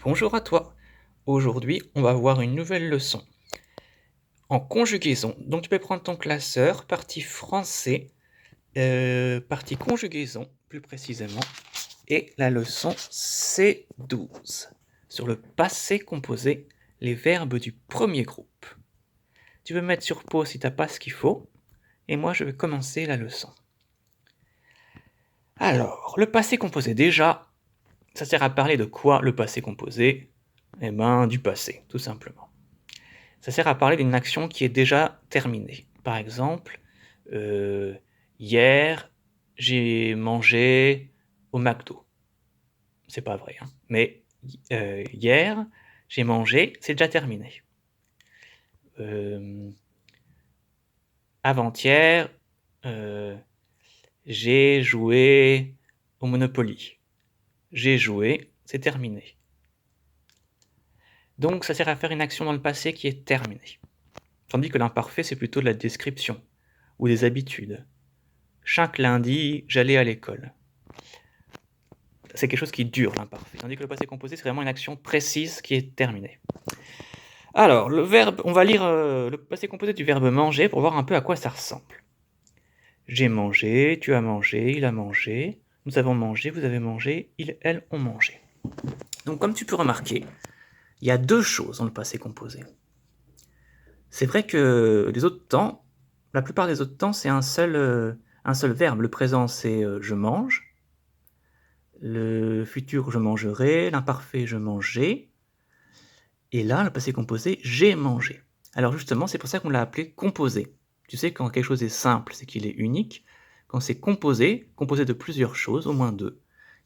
Bonjour à toi. Aujourd'hui, on va voir une nouvelle leçon en conjugaison. Donc, tu peux prendre ton classeur, partie français, partie conjugaison, plus précisément, et la leçon C12 sur le passé composé, les verbes du premier groupe. Tu peux mettre sur pause si tu n'as pas ce qu'il faut, et moi je vais commencer la leçon. Alors, le passé composé, déjà, ça sert à parler de quoi le passé composé? Eh ben, du passé, tout simplement. Ça sert à parler d'une action qui est déjà terminée. Par exemple, hier, j'ai mangé au McDo. C'est pas vrai, hein. Mais hier, j'ai mangé, c'est déjà terminé. Avant-hier, j'ai joué au Monopoly. J'ai joué, c'est terminé. Donc ça sert à faire une action dans le passé qui est terminée. Tandis que l'imparfait, c'est plutôt de la description ou des habitudes. Chaque lundi, j'allais à l'école. C'est quelque chose qui dure, l'imparfait. Tandis que le passé composé, c'est vraiment une action précise qui est terminée. Alors, le verbe, on va lire le passé composé du verbe manger pour voir un peu à quoi ça ressemble. J'ai mangé, tu as mangé, il a mangé, nous avons mangé, vous avez mangé, ils, elles ont mangé. Donc, comme tu peux remarquer, il y a deux choses dans le passé composé. C'est vrai que les autres temps, la plupart des autres temps, c'est un seul verbe. Le présent, c'est je mange. Le futur, je mangerai. L'imparfait, je mangeais. Et là, le passé composé, j'ai mangé. Alors justement, c'est pour ça qu'on l'a appelé composé. Tu sais, quand quelque chose est simple, c'est qu'il est unique. Quand c'est composé de plusieurs choses, au moins deux,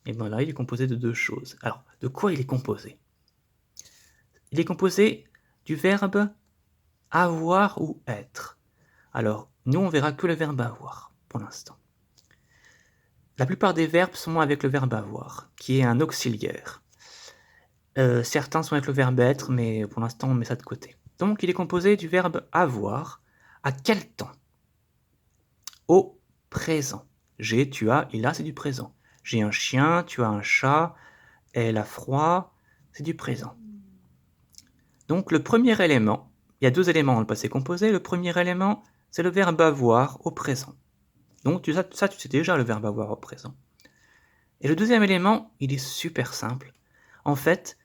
et bien là, il est composé de deux choses. Alors, de quoi il est composé? Il est composé du verbe avoir ou être. Alors, nous, on verra que le verbe avoir, pour l'instant. La plupart des verbes sont avec le verbe avoir, qui est un auxiliaire. Certains sont avec le verbe être, mais pour l'instant, on met ça de côté. Donc, il est composé du verbe avoir. À quel temps? Au présent. J'ai, tu as, il a, c'est du présent. J'ai un chien, tu as un chat, elle a froid, c'est du présent. Donc, le premier élément, il y a deux éléments dans le passé composé. Le premier élément, c'est le verbe avoir au présent. Donc, tu sais déjà le verbe avoir au présent. Et le deuxième élément, il est super simple. En fait,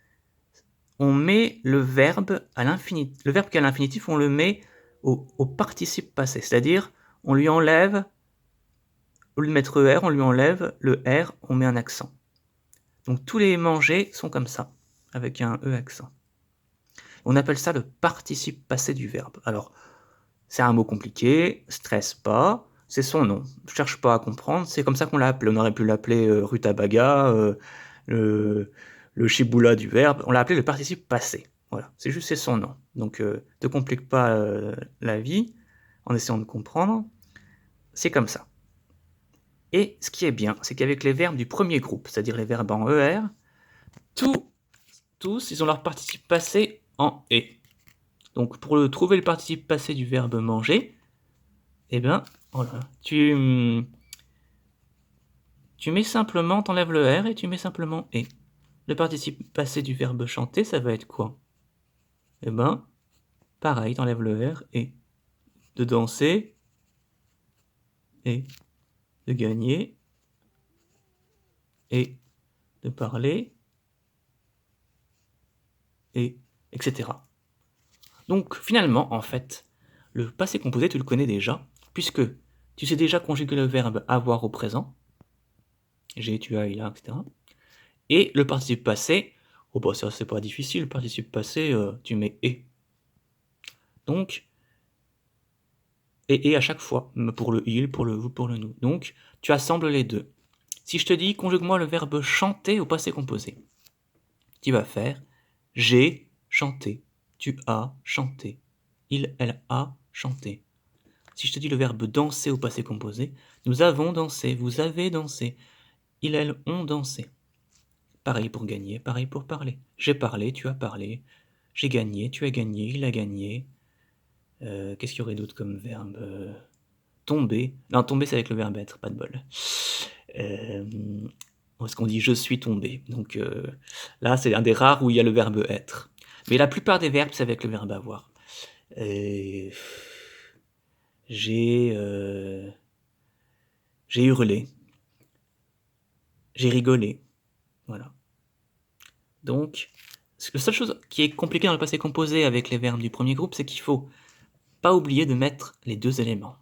on met le verbe à l'infinitif. Le verbe qui est à l'infinitif, on le met au participe passé. C'est-à-dire, on lui enlève, au lieu de mettre ER, on lui enlève le R, on met un accent. Donc tous les manger sont comme ça, avec un E accent. On appelle ça le participe passé du verbe. Alors, c'est un mot compliqué, stresse pas, c'est son nom. Je cherche pas à comprendre, c'est comme ça qu'on l'a appelé. On aurait pu l'appeler rutabaga, le chiboula du verbe. On l'a appelé le participe passé. Voilà, c'est son nom. Donc, te complique pas la vie en essayant de comprendre. C'est comme ça. Et ce qui est bien, c'est qu'avec les verbes du premier groupe, c'est-à-dire les verbes en ER, tous, ils ont leur participe passé en E. Donc, pour trouver le participe passé du verbe manger, eh bien, voilà, tu mets simplement, t'enlèves le R et tu mets simplement E. Le participe passé du verbe chanter, ça va être quoi? Eh ben, pareil, t'enlèves le R et de danser et de gagner et de parler et etc. Donc finalement, en fait, le passé composé, tu le connais déjà, puisque tu sais déjà conjuguer le verbe avoir au présent, j'ai, tu as, il a, etc. Et le participe passé, oh bah ça c'est pas difficile, le participe passé, tu mets et. Donc, et à chaque fois, pour le il, pour le vous, pour le nous. Donc, tu assembles les deux. Si je te dis, conjugue-moi le verbe chanter au passé composé, tu vas faire j'ai chanté, tu as chanté, il, elle a chanté. Si je te dis le verbe danser au passé composé, nous avons dansé, vous avez dansé, ils, elles ont dansé. Pareil pour gagner, pareil pour parler. J'ai parlé, tu as parlé. J'ai gagné, tu as gagné, il a gagné. Qu'est-ce qu'il y aurait d'autre comme verbe? Tomber. Non, tomber c'est avec le verbe être, pas de bol. Parce qu'on dit « je suis tombé ». Donc là, c'est un des rares où il y a le verbe être. Mais la plupart des verbes, c'est avec le verbe avoir. Et j'ai hurlé. J'ai rigolé. Voilà. Donc, la seule chose qui est compliquée dans le passé composé avec les verbes du premier groupe, c'est qu'il faut pas oublier de mettre les deux éléments.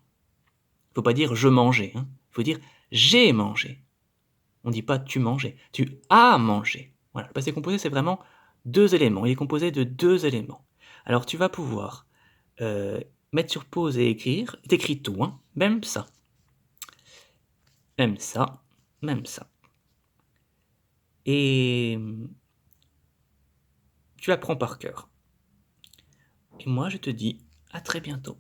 Il faut pas dire « je mangeais », hein. Il faut dire « j'ai mangé ». On dit pas « tu mangeais », tu as mangé. Voilà, le passé composé, c'est vraiment deux éléments. Il est composé de deux éléments. Alors, tu vas pouvoir mettre sur pause et écrire. T'écris tout, hein, même ça. Même ça, même ça. Et tu apprends par cœur. Et moi, je te dis à très bientôt.